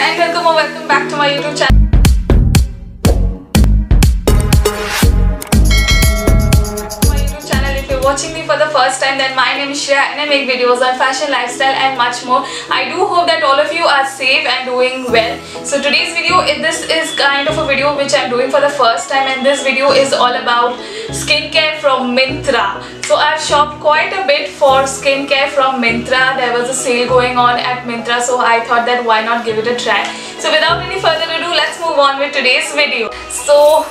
and welcome back to my YouTube channel. If you're watching me for the first time, then my name is Shreya and I make videos on fashion, lifestyle and much more. I do hope that all of you are safe and doing well. So today's video, this is kind of a video which I'm doing for the first time, and this video is all about skincare from Myntra. So I've shopped quite a bit for skincare from Myntra. There was a sale going on at Myntra, so I thought that why not give it a try. So without any further ado, let's move on with today's video. So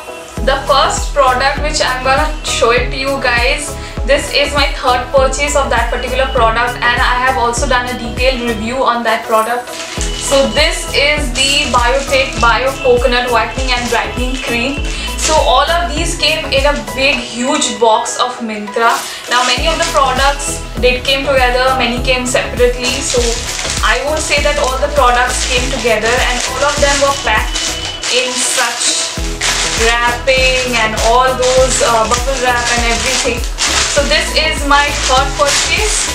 the first product which I'm gonna show it to you guys, this is my third purchase of that particular product, and I have also done a detailed review on that product. So this is the Biotic Bio Coconut Whitening and Brightening Cream. So all of these came in a big huge box of Myntra. Now many of the products did came together, many came separately, so I won't say that all the products came together, and all of them were packed in such wrapping and all those bubble wrap and everything. So this is my third purchase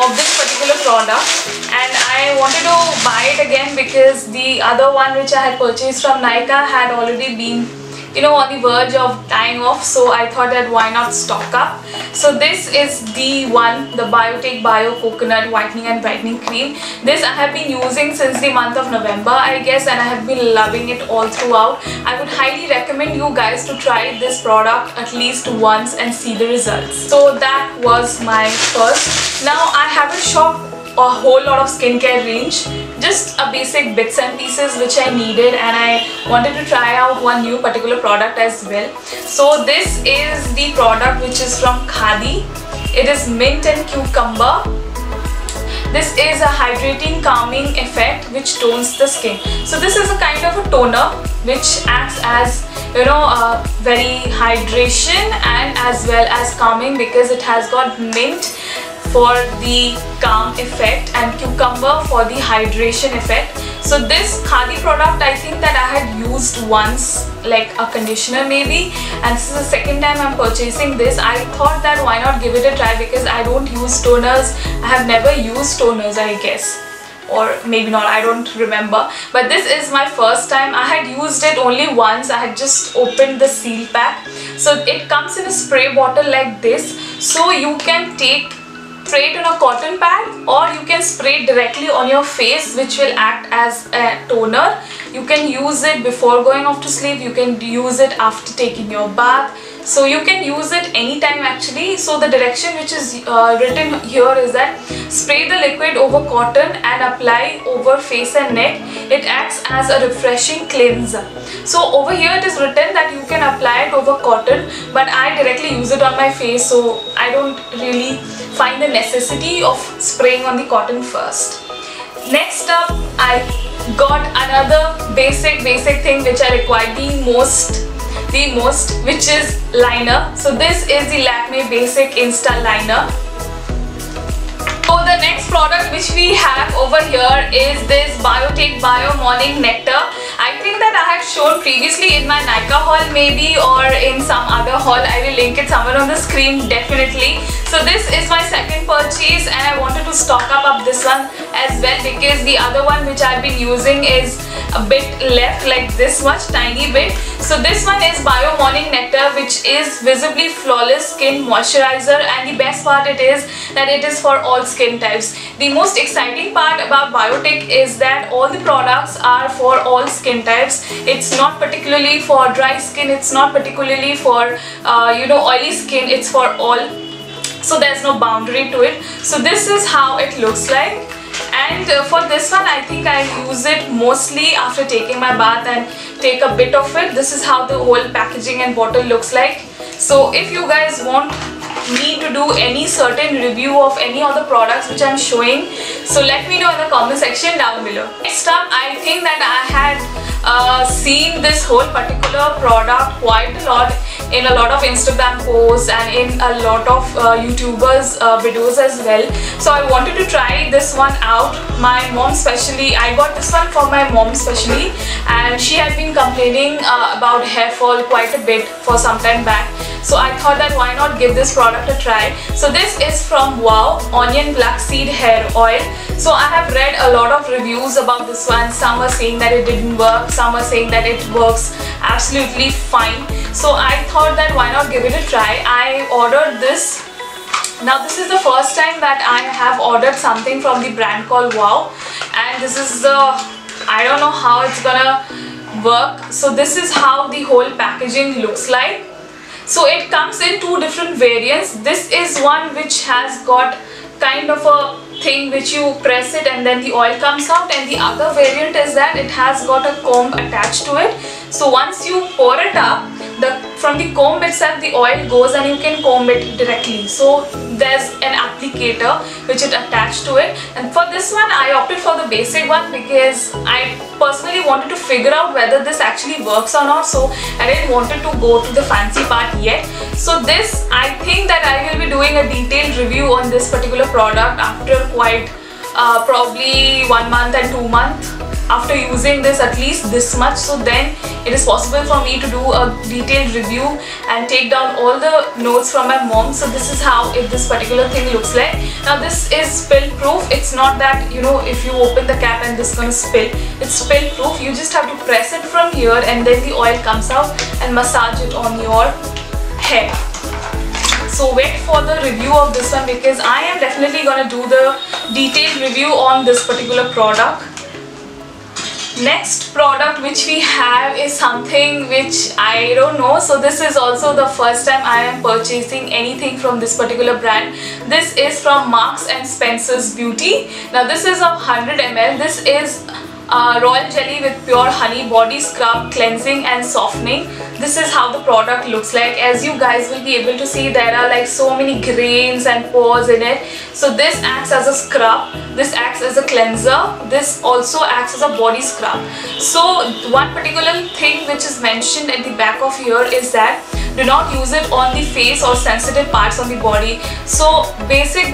of this particular product, and I wanted to buy it again because the other one which I had purchased from Nykaa had already been, you know, on the verge of dying off, so I thought that why not stock up. So this is the one, the Biotic Bio Coconut Whitening and Brightening Cream. This I have been using since the month of November, I guess, and I have been loving it all throughout. I would highly recommend you guys to try this product at least once and see the results. So that was my first. Now I haven't shopped a whole lot of skincare range, just a basic bits and pieces which I needed, and I wanted to try out one new particular product as well. So this is the product which is from Khadi. It is Mint and Cucumber. This is a hydrating calming effect which tones the skin. So this is a kind of a toner which acts as, you know, very hydration and as well as calming, because it has got mint for the calm effect and cucumber for the hydration effect. So this Khadi product, I think that I had used once, like a conditioner maybe, and this is the second time I'm purchasing this. I thought that why not give it a try, because I don't use toners. I have never used toners, I guess, or maybe not, I don't remember, but this is my first time. I had used it only once. I had just opened the seal pack. So it comes in a spray bottle like this, so you can spray it on a cotton pad, or you can spray it directly on your face, which will act as a toner. You can use it before going off to sleep, you can use it after taking your bath, so you can use it anytime actually. So the direction which is written here is that spray the liquid over cotton and apply over face and neck. It acts as a refreshing cleanser. So over here it is written that you can apply it over cotton, but I directly use it on my face, so I don't really find the necessity of spraying on the cotton first. Next up, I got another basic thing which I require the most, which is liner. So this is the Lakme Basic Insta Liner. So the next product which we have over here is this Biotic Bio Morning Nectar. I think that I had shown previously in my Nykaa haul maybe, or in some other haul. I will link it somewhere on the screen definitely. So this is my second purchase, and I wanted to stock up this one as well, because the other one which I've been using is a bit left, like this much, tiny bit. So this one is Bio Morning Nectar, which is visibly flawless skin moisturizer, and the best part it is that it is for all skin types. The most exciting part about Biotic is that all the products are for all skin types. It's not particularly for dry skin, it's not particularly for you know, oily skin, it's for all. So there's no boundary to it. So this is how it looks like, and for this one I think I use it mostly after taking my bath and take a bit of it. This is how the whole packaging and bottle looks like. So if you guys want me to do any certain review of any of the products which I'm showing, so let me know in the comment section down below. Next up, I think that I had seen this whole particular product quite a lot in a lot of Instagram posts and in a lot of YouTubers videos as well. So I wanted to try this one out. My mom specially, I got this one for my mom specially, and she had been complaining about hair fall quite a bit for some time back. So I thought that why not give this product a try. So this is from Wow Onion Black Seed Hair Oil. So I have read a lot of reviews about this one. Some are saying that it didn't work, some are saying that it works absolutely fine. So I thought that why not give it a try. I ordered this. Now this is the first time that I have ordered something from the brand called Wow, and this is the, I don't know how it's gonna work. So this is how the whole packaging looks like. So it comes in two different variants. This is one which has got kind of a thing which you press it and then the oil comes out, and the other variant is that it has got a comb attached to it. So once you pour it up, from the comb itself the oil goes and you can comb it directly. So there's an applicator which is attached to it, and for this one I opted for the basic one because I personally wanted to figure out whether this actually works or not. So I didn't wanted to go to the fancy part yet. So this, I think that I will be doing a detailed review on this particular product after quite probably 1 month and 2 months after using this, at least this much. So then it is possible for me to do a detailed review and take down all the notes from my mom. So this is how this particular thing looks like. Now this is spill proof. It's not that, you know, if you open the cap and this is gonna spill. It's spill proof. You just have to press it from here and then the oil comes out and massage it on your hair. So wait for the review of this one because I am definitely gonna do the detailed review on this particular product. Next product which we have is something which I don't know. So this is also the first time I am purchasing anything from this particular brand. This is from Marks and Spencer's Beauty. Now this is of 100 ml. This is royal jelly with pure honey body scrub, cleansing and softening. This is how the product looks like. As you guys will be able to see, there are like so many grains and pores in it. So this acts as a scrub, this acts as a cleanser, this also acts as a body scrub. So one particular thing which is mentioned at the back of here is that do not use it on the face or sensitive parts of the body. So basic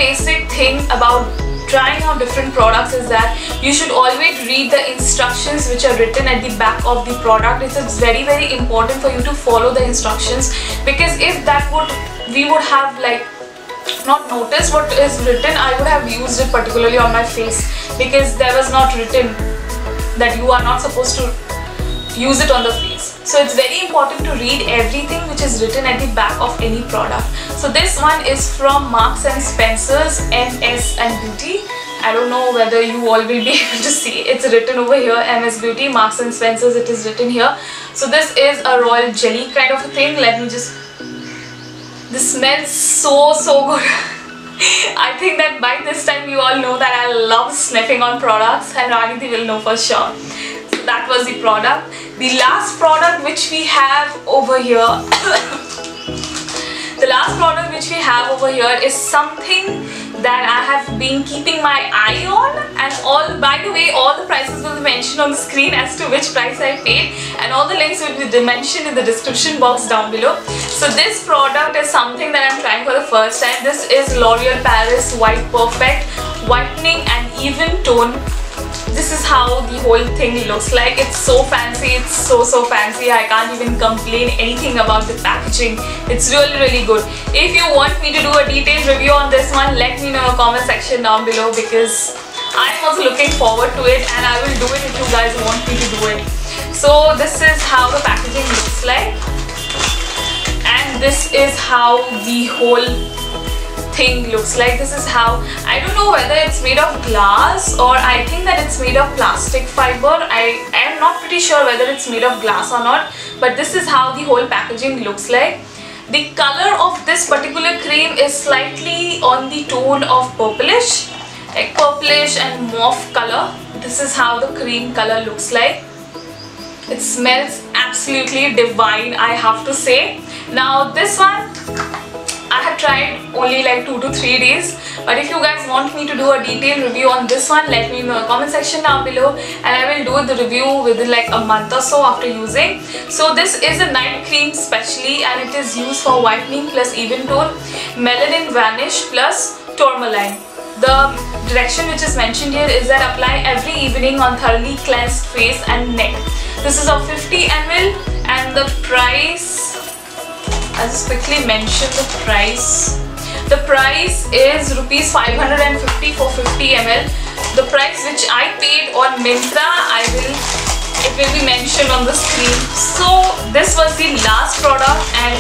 thing about trying out different products is that you should always read the instructions which are written at the back of the product. It is very important for you to follow the instructions, because if that we would have like not noticed what is written, I would have used it particularly on my face, because there was not written that you are not supposed to use it on the face. So it's very important to read everything which is written at the back of any product. So this one is from Marks and Spencer's MS and Beauty. I don't know whether you all will be able to see. It's written over here, MS Beauty, Marks and Spencer's, it is written here. So this is a royal jelly kind of a thing. Let me just, this smells so good. I think that by this time you all know that I love sniffing on products, and Ranidhi will know for sure. So that was the product. The last product which we have over here the last product which we have over here is something that I have been keeping my eye on, and by the way, all the prices will be mentioned on the screen as to which price I paid, and all the links will be mentioned in the description box down below. So this product is something that I'm trying for the first time. This is L'Oreal Paris White Perfect Whitening and Even Tone. This is how the whole thing looks like. It's so fancy, it's so fancy. I can't even complain anything about the packaging. It's really good. If you want me to do a detailed review on this one, let me know in the comment section down below, because I'm also looking forward to it, and I will do it if you guys want me to do it. So this is how the packaging looks like, and this is how the whole thing looks like. This is how, I don't know whether it's made of glass or I think that it's made of plastic fiber. I am not pretty sure whether it's made of glass or not, but this is how the whole packaging looks like. The color of this particular cream is slightly on the tone of purplish, like purplish and mauve color. This is how the cream color looks like. It smells absolutely divine, I have to say. Now this one I have tried only like 2 to 3 days, but if you guys want me to do a detailed review on this one, let me know in the comment section down below, and I will do the review within like a month or so after using. So this is a night cream specially, and it is used for whitening plus even tone, melanin vanish plus tourmaline. The direction which is mentioned here is that apply every evening on thoroughly cleansed face and neck. This is of 50 ml, and the price, I'll just quickly mention the price. The price is rupees 550 for 50 ml. the price which I paid on Myntra, it will be mentioned on the screen. So this was the last product, and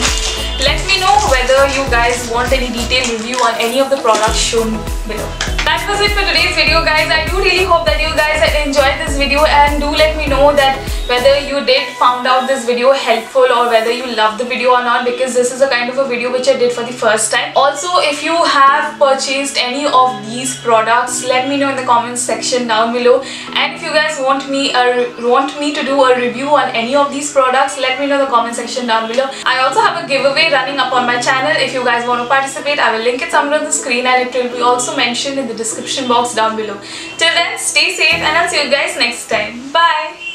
let me know whether you guys want any detailed review on any of the products shown below. That was it for today's video, guys. I do really hope that you guys had enjoyed this video, and do let me know that whether you did found out this video helpful or whether you loved the video or not, because this is a kind of a video which I did for the first time. Also, if you have purchased any of these products, let me know in the comments section down below. And if you guys want me to do a review on any of these products, let me know in the comment section down below. I also have a giveaway running up on my channel. If you guys want to participate, I will link it somewhere on the screen, and it will be also mentioned in the description box down below. Till then, stay safe, and I'll see you guys next time. Bye.